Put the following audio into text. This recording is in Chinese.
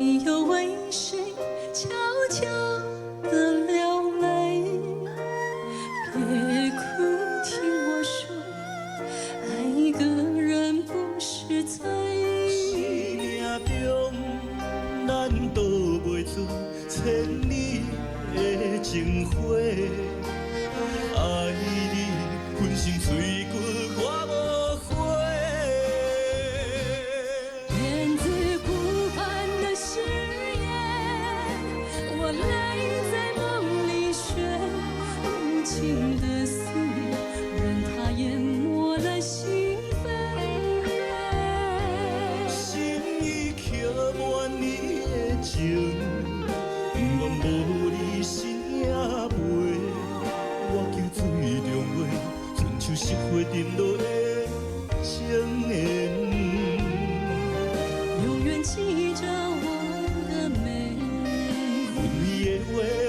你又为谁悄悄地流泪？别哭，听我说，爱一个人不是罪。生命中，咱躲袂出千里的情花。爱你，浑身碎骨我无悔。言字不凡的誓言，我泪在梦里学，无情的思念，任它淹没了心扉。心已刻满你的情，愿无你心也袂。我求水中月，亲像湿花沉落的情缘。永远记着我的美。阮的话。